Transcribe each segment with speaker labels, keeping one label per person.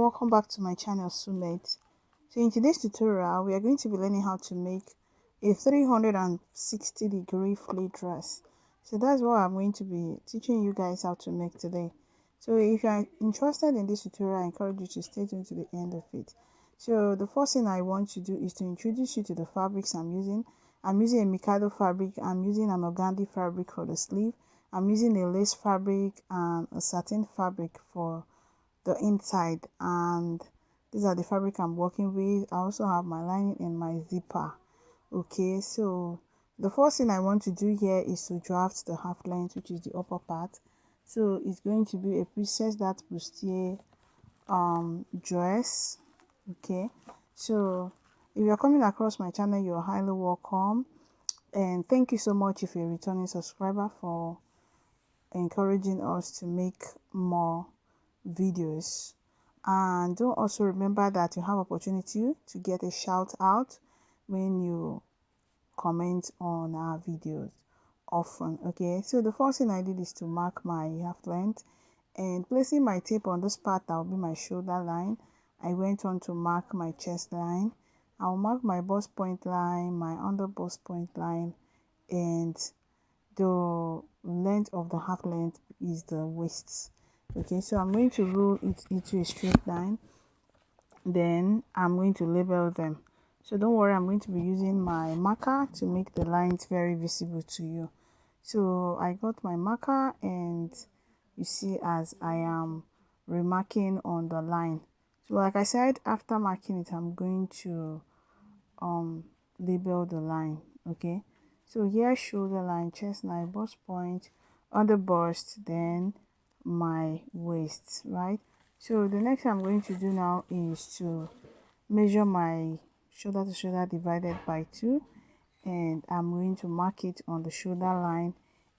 Speaker 1: welcome back to my channel, Soulmate. So in today's tutorial we are going to be learning how to make a 360-degree flay dress. So that's what I'm going to be teaching you guys how to make today. So if you are interested in this tutorial, I encourage you to stay tuned to the end of it. So the first thing I want to do is to introduce you to the fabrics I'm using. I'm using a Mikado fabric, I'm using an organdy fabric for the sleeve, I'm using a lace fabric and a satin fabric for the inside, and these are the fabric I'm working with. I also have my lining and my zipper. Okay, so the first thing I want to do here is to draft the half length, which is the upper part. So it's going to be a Princess that bustier dress. Okay, so if you're coming across my channel, you're highly welcome, and thank you so much if you're a returning subscriber for encouraging us to make more videos. And don't also remember that you have opportunity to get a shout out when you comment on our videos often. Okay, so the first thing I did is to mark my half length, and placing my tape on this part that will be my shoulder line, I went on to mark my chest line. I'll mark my bust point line, my under bust point line, and the length of the half length is the waist. Okay, so I'm going to rule it into a straight line, then I'm going to label them. So don't worry, I'm going to be using my marker to make the lines very visible to you. So I got my marker, and you see as I am remarking on the line. So like I said, after marking it, I'm going to label the line. Okay, so here shoulder line, chest line, bust point, under bust, then my waist, right? So the next thing I'm going to do now is to measure my shoulder to shoulder divided by 2, and I'm going to mark it on the shoulder line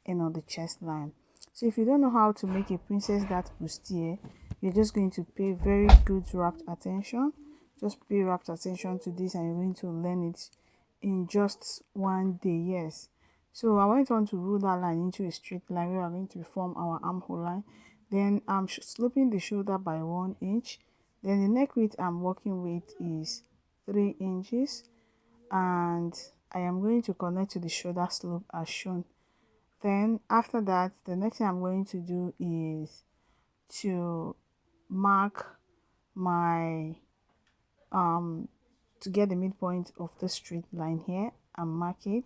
Speaker 1: and on the chest line. So if you don't know how to make a princess that bustier, you're just going to pay very good rapt attention. Just pay rapt attention to this, and you're going to learn it in just one day. Yes, so I went on to rule that line into a straight line where we're going to form our armhole line. Then I'm sloping the shoulder by 1 inch. Then the neck width I'm working with is 3 inches, and I am going to connect to the shoulder slope as shown. Then after that, the next thing I'm going to do is to mark my to get the midpoint of the straight line here and mark it.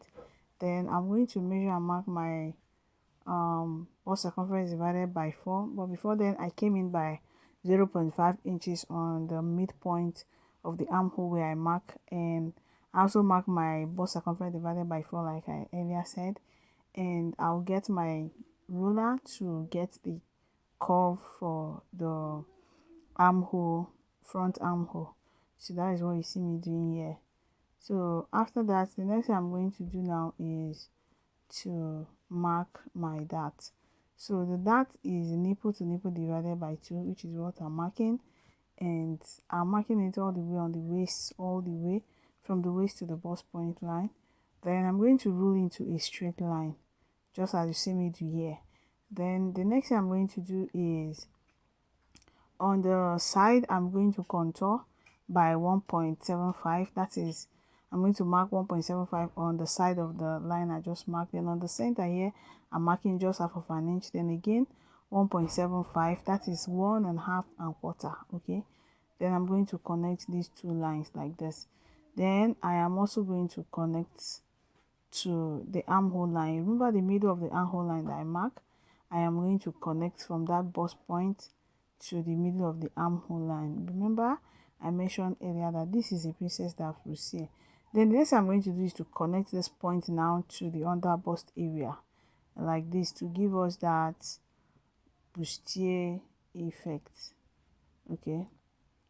Speaker 1: Then I'm going to measure and mark my bust circumference divided by 4, but before then I came in by 0.5 inches on the midpoint of the armhole where I mark, and I also mark my bust circumference divided by 4 like I earlier said, and I'll get my ruler to get the curve for the armhole, front armhole. So that is what you see me doing here. So after that, the next thing I'm going to do now is to mark my dart. So the dart is nipple to nipple divided by 2, which is what I'm marking, and I'm marking it all the way on the waist, all the way from the waist to the bust point line. Then I'm going to rule into a straight line, just as you see me do here. Then the next thing I'm going to do is on the side I'm going to contour by 1.75. that is, I'm going to mark 1.75 on the side of the line I just marked. Then on the center here I'm marking just half of an inch, then again 1.75, that is 1.5 and quarter. Okay, then I'm going to connect these two lines like this. Then I am also going to connect to the armhole line. Remember the middle of the armhole line that I mark? I am going to connect from that bust point to the middle of the armhole line. Remember I mentioned earlier that this is a princess that bustier. Then the next thing I'm going to do is to connect this point now to the under bust area like this to give us that bustier effect. Okay,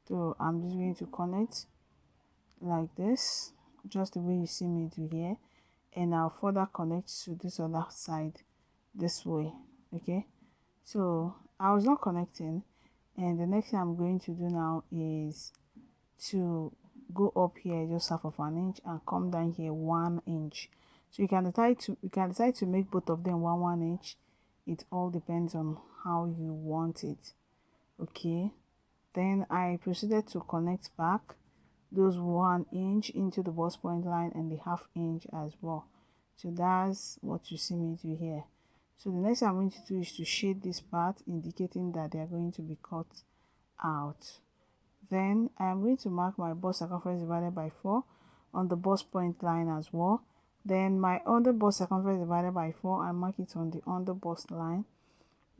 Speaker 1: so I'm just going to connect like this, just the way you see me do here, and I'll further connect to this other side this way. Okay, so I was not connecting, and the next thing I'm going to do now is to go up here just half of an inch and come down here 1 inch. So you can decide to make both of them 1 inch. It all depends on how you want it. Okay, Then I proceeded to connect back those 1 inch into the bust point line and the 1/2 inch as well. So that's what you see me do here. So the next thing I'm going to do is to shade this part, indicating that they are going to be cut out. Then I'm going to mark my bust circumference divided by 4 on the bust point line as well. Then my under bust circumference divided by 4, I mark it on the under bust line.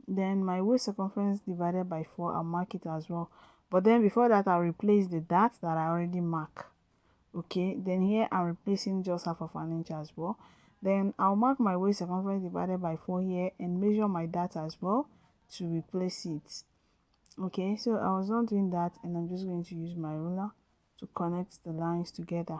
Speaker 1: Then my waist circumference divided by 4, I'll mark it as well. But then before that, I'll replace the dot that I already mark. Okay, then here I'm replacing just 1/2 inch as well. Then I'll mark my waist circumference divided by 4 here and measure my dot as well to replace it. Okay, so I was not doing that, and I'm just going to use my ruler to connect the lines together.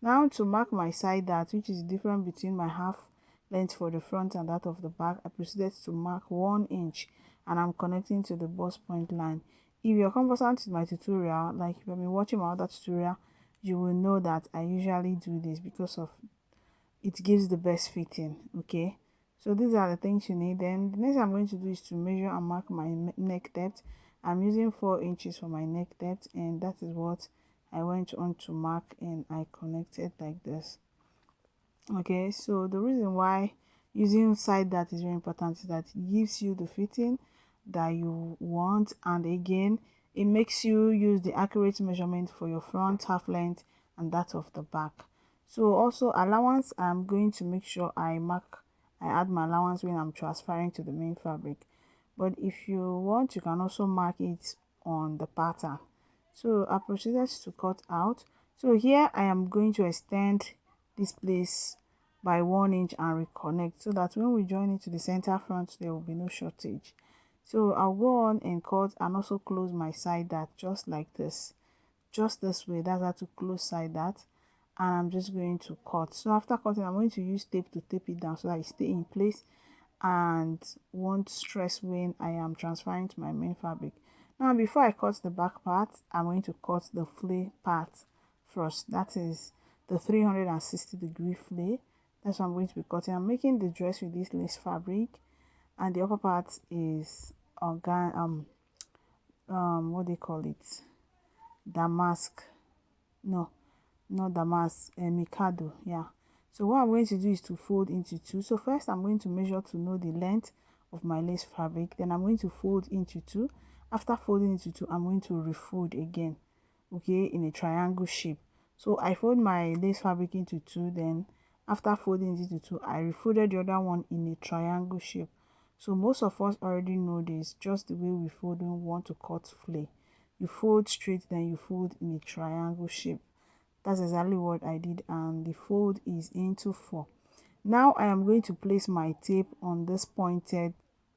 Speaker 1: Now to mark my side dart, which is different between my 1/2 length for the front and that of the back, I proceeded to mark 1 inch, and I'm connecting to the bust point line. If you're conversant with my tutorial, like if you've been watching my other tutorial, you will know that I usually do this because of it gives the best fitting. Okay, so these are the things you need. Then the next thing I'm going to do is to measure and mark my neck depth. I'm using 4 inches for my neck depth, and that is what I went on to mark, and I connected like this. Okay, so the reason why using side dart is very important is that it gives you the fitting that you want, and again it makes you use the accurate measurement for your front 1/2 length and that of the back. So also allowance, I'm going to make sure I add my allowance when I'm transferring to the main fabric. But if you want, you can also mark it on the pattern. So I proceeded to cut out. So here I am going to extend this place by 1 inch and reconnect, so that when we join it to the center front, there will be no shortage. So I'll go on and cut and also close my side dart just like this, just this way. That's how to close side dart, and I'm just going to cut. So after cutting, I'm going to use tape to tape it down so that it stay in place and won't stress when I am transferring to my main fabric. Now before I cut the back part, I'm going to cut the flay part first. That is the 360-degree flay. That's what I'm going to be cutting. I'm making the dress with this lace fabric, and the upper part is organ what do they call it, damask, no, not damask, mikado, yeah. So what I'm going to do is to fold into 2. So first I'm going to measure to know the length of my lace fabric, then I'm going to fold into 2. After folding into 2, I'm going to refold again, okay, in a triangle shape. So I fold my lace fabric into 2, then after folding it into 2, I refolded the other one in a triangle shape. So most of us already know this, just the way we fold when we want to cut flay. You fold straight, then you fold in a triangle shape. That's exactly what I did, and the fold is into 4. Now I am going to place my tape on this pointed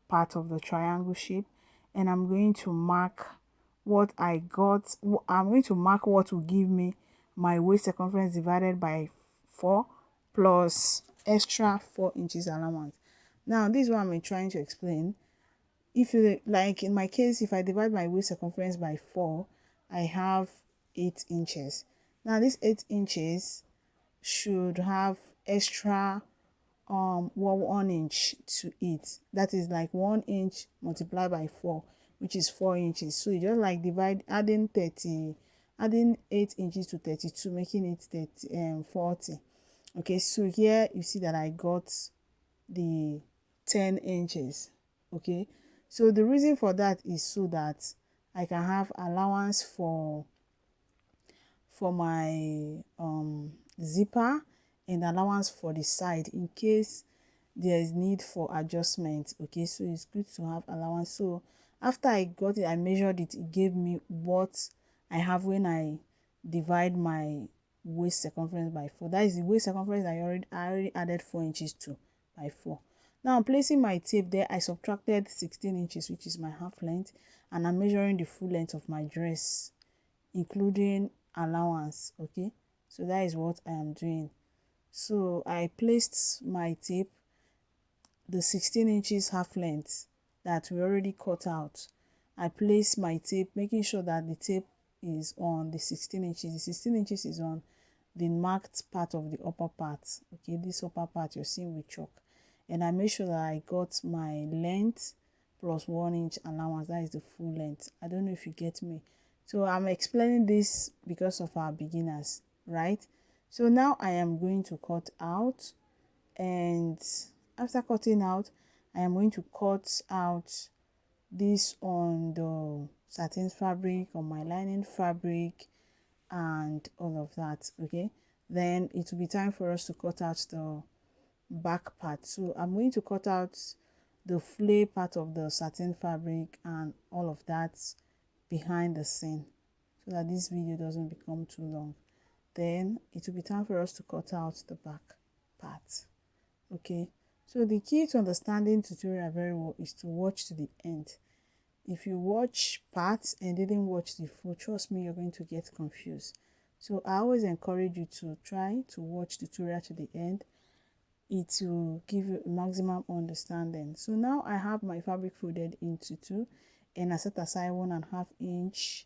Speaker 1: part of the triangle shape, and I'm going to mark what I got. I'm going to mark what will give me my waist circumference divided by 4 plus extra 4 inches allowance. Now this is what I'm trying to explain. If you like, in my case, if I divide my waist circumference by 4, I have 8 inches. Now this 8 inches should have extra 1 inch to it. That is like 1 inch multiplied by 4, which is 4 inches. So you just like divide, adding 8 inches to 32, making it 40. Okay, so here you see that I got the 10 inches. Okay, so the reason for that is so that I can have allowance for my zipper and allowance for the side in case there is need for adjustment. Okay, so it's good to have allowance. So after I got it, I measured it, it gave me what I have when I divide my waist circumference by 4. That is the waist circumference I already added 4 inches to by 4. Now I'm placing my tape there. I subtracted 16 inches, which is my 1/2 length, and I'm measuring the full length of my dress, including allowance. Okay, so that is what I am doing. So I placed my tape, the 16 inches 1/2 length that we already cut out. I placed my tape, making sure that the tape is on the 16 inches. The 16 inches is on the marked part of the upper part. Okay, this upper part you're seeing with chalk. And I made sure that I got my length plus 1 inch allowance. That is the full length. I don't know if you get me. So I'm explaining this because of our beginners, right? So now I am going to cut out, and after cutting out, I am going to cut out this on the satin fabric, on my lining fabric, and all of that. Okay, then it will be time for us to cut out the back part. So I'm going to cut out the flay part of the satin fabric and all of that behind the scene, so that this video doesn't become too long. Then it will be time for us to cut out the back part. Okay, so the key to understanding tutorial very well is to watch to the end. If you watch parts and didn't watch the full, trust me, you're going to get confused. So I always encourage you to try to watch tutorial to the end. It will give you maximum understanding. So now I have my fabric folded into two, and I set aside 1.5 inch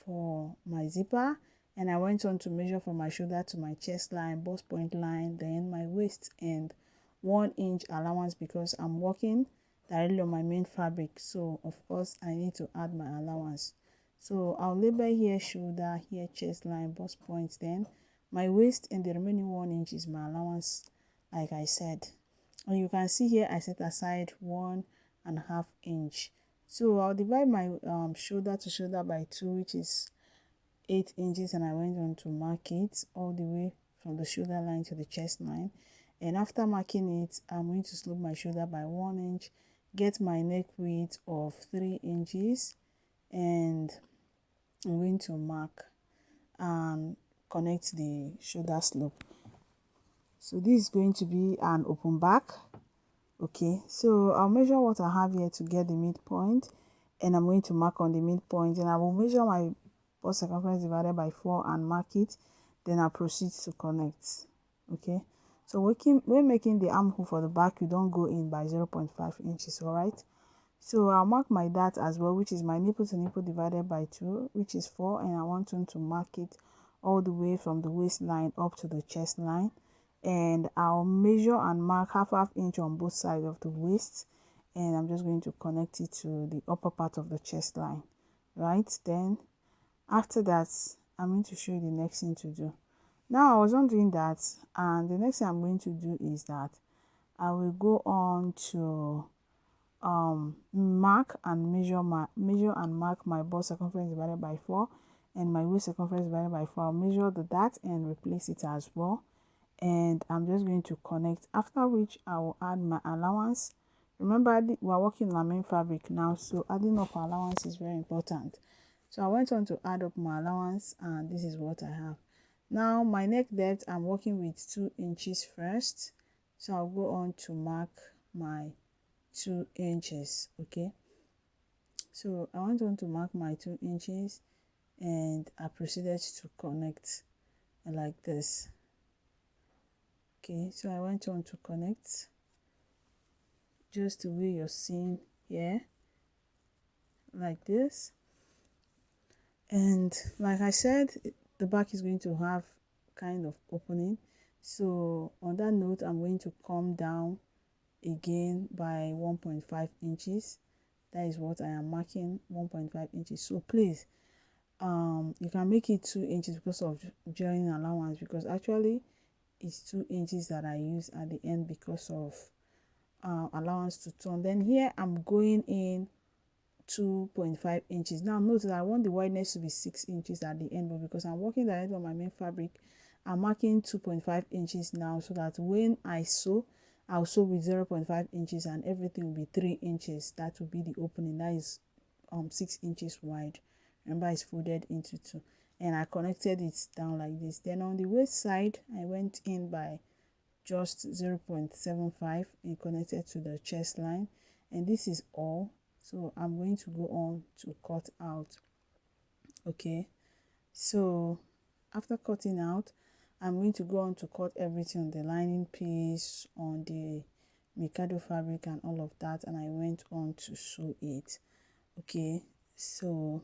Speaker 1: for my zipper, and I went on to measure from my shoulder to my chest line, bust point line, then my waist, and 1 inch allowance because I'm working directly on my main fabric, so of course I need to add my allowance. So I'll label here shoulder, here chest line, bust points, then my waist, and the remaining 1 inch is my allowance, like I said. And you can see here I set aside 1.5 inch. So I'll divide my shoulder to shoulder by 2, which is 8 inches, and I went on to mark it all the way from the shoulder line to the chest line. And after marking it, I'm going to slope my shoulder by 1 inch, get my neck width of 3 inches, and I'm going to mark and connect the shoulder slope. So this is going to be an open back. Okay, so I'll measure what I have here to get the midpoint, and I'm going to mark on the midpoint, and I will measure my bust circumference divided by 4 and mark it. Then I'll proceed to connect. Okay, so when making the armhole for the back, you don't go in by 0.5 inches. All right, so I'll mark my dart as well, which is my nipple to nipple divided by 2, which is 4, and I want to mark it all the way from the waistline up to the chest line. And I'll measure and mark half inch on both sides of the waist, and I'm just going to connect it to the upper part of the chest line, right? Then after that, I'm going to show you the next thing to do. Now I was not doing that, and the next thing I'm going to do is that I will go on to mark and measure and mark my bust circumference divided by 4 and my waist circumference divided by 4. I'll measure the dart and replace it as well, and I'm just going to connect, after which I will add my allowance. Remember, we are working on our main fabric now, so adding up allowance is very important. So I went on to add up my allowance, and this is what I have. Now my neck depth, I'm working with 2 inches first, so I'll go on to mark my 2 inches. Okay, so I went on to mark my 2 inches, and I proceeded to connect like this. Okay, so I went on to connect just the way you're seeing here, like this. And like I said, the back is going to have kind of opening. So on that note, I'm going to come down again by 1.5 inches. That is what I am marking, 1.5 inches. So please, you can make it 2 inches because of joining allowance, because actually it's 2 inches that I use at the end because of allowance to turn. Then here I'm going in 2.5 inches. Now note that I want the wideness to be 6 inches at the end, but because I'm working directly on my main fabric, I'm marking 2.5 inches now, so that when I sew, I'll sew with 0.5 inches and everything will be 3 inches. That will be the opening. That is 6 inches wide. Remember, it's folded into 2, and I connected it down like this. Then on the waist side, I went in by just 0.75 and connected to the chest line, and this is all. So I'm going to go on to cut out. Okay, so after cutting out, I'm going to go on to cut everything on the lining piece, on the Mikado fabric and all of that, and I went on to sew it. Okay, so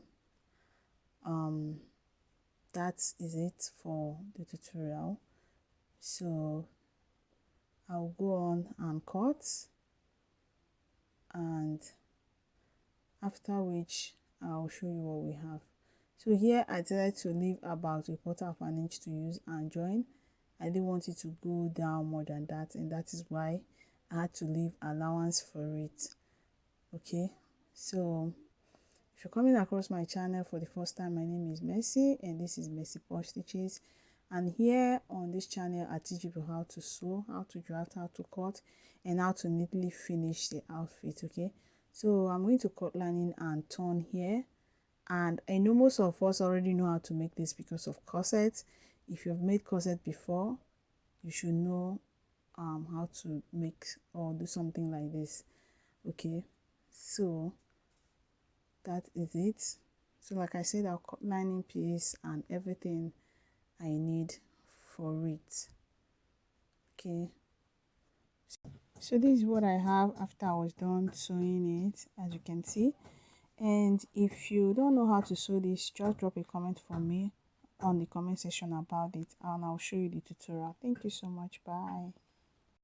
Speaker 1: that is it for the tutorial. So I'll go on and cut, and after which I'll show you what we have. So here I decided to leave about 1/4 inch to use and join. I didn't want it to go down more than that, and that is why I had to leave allowance for it. Okay, so if you're coming across my channel for the first time, my name is Mercy and this is Mercy Posh Stitches. And here on this channel I teach people how to sew, how to draft, how to cut, and how to neatly finish the outfit. Okay, so I'm going to cut lining and turn here, and I know most of us already know how to make this because of corsets. If you've made corset before, you should know how to make or do something like this. Okay, so that is it. So like I said, I'll cut lining piece and everything I need for it. Okay, so this is what I have after I was done sewing it, as you can see. And if you don't know how to sew this, just drop a comment for me on the comment section about it and I'll show you the tutorial. Thank you so much. Bye.